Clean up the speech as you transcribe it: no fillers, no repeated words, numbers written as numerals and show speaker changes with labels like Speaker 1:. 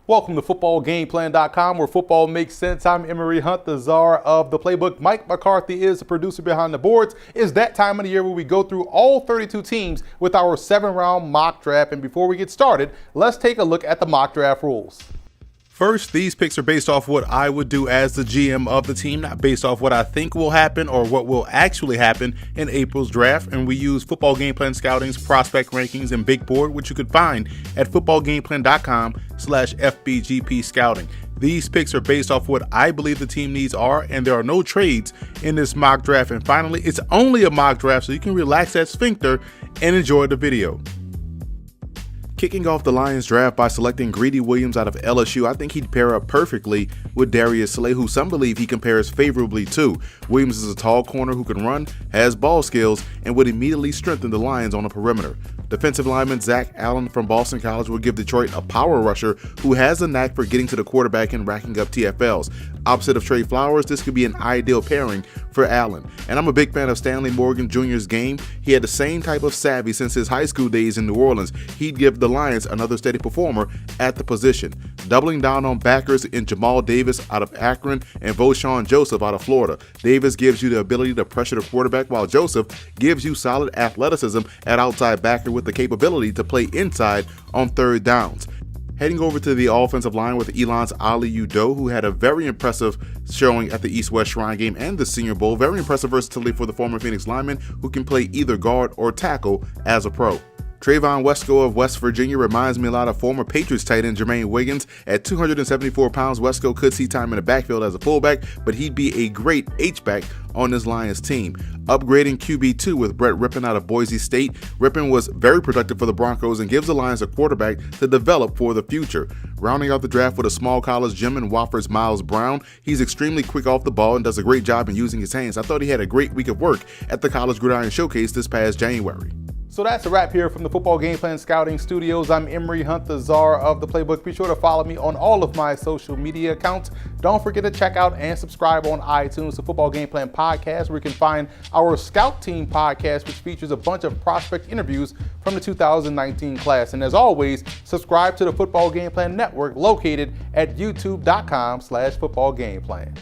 Speaker 1: Welcome to footballgameplan.com, where football makes sense. I'm Emery Hunt, the czar of the playbook. Mike McCarthy is the producer behind the boards. It's that time of the year where we go through all 32 teams with our 7-round mock draft. And before we get started, let's take a look at the mock draft rules. First, these picks are based off what I would do as the GM of the team, not based off what I think will happen or what will actually happen in April's draft. And we use Football Game Plan Scouting's prospect rankings and big board, which you could find at footballgameplan.com/FBGP Scouting. These picks are based off what I believe the team needs are, and there are no trades in this mock draft. And finally, it's only a mock draft, so you can relax that sphincter and enjoy the video. Kicking off the Lions draft by selecting Greedy Williams out of LSU, I think he'd pair up perfectly with Darius Slay, who some believe he compares favorably to. Williams is a tall corner who can run, has ball skills, and would immediately strengthen the Lions on the perimeter. Defensive lineman Zach Allen from Boston College will give Detroit a power rusher who has a knack for getting to the quarterback and racking up TFLs. Opposite of Trey Flowers, this could be an ideal pairing for Allen. And I'm a big fan of Stanley Morgan Jr.'s game. He had the same type of savvy since his high school days in New Orleans. He'd give the Lions another steady performer at the position. Doubling down on backers in Jamal Davis out of Akron and Voshon Joseph out of Florida. Davis gives you the ability to pressure the quarterback, while Joseph gives you solid athleticism at outside backer with the capability to play inside on third downs. Heading over to the offensive line with Elon's Ali Udoh, who had a very impressive showing at the East-West Shrine game and the Senior Bowl. Very impressive versatility for the former Phoenix lineman, who can play either guard or tackle as a pro. Trayvon Wesco of West Virginia reminds me a lot of former Patriots tight end Jermaine Wiggins. At 274 pounds, Wesco could see time in the backfield as a fullback, but he'd be a great H-back on this Lions team. Upgrading QB2 with Brett Rippon out of Boise State. Rippon was very productive for the Broncos and gives the Lions a quarterback to develop for the future. Rounding out the draft with a small college gem in Wofford's Miles Brown. He's extremely quick off the ball and does a great job in using his hands. I thought he had a great week of work at the College Gridiron Showcase this past January. So that's a wrap here from the Football Game Plan Scouting Studios. I'm Emery Hunt, the czar of the playbook. Be sure to follow me on all of my social media accounts. Don't forget to check out and subscribe on iTunes, the Football Game Plan Podcast, where you can find our Scout Team podcast, which features a bunch of prospect interviews from the 2019 class. And as always, subscribe to the Football Game Plan Network, located at youtube.com/footballgameplan.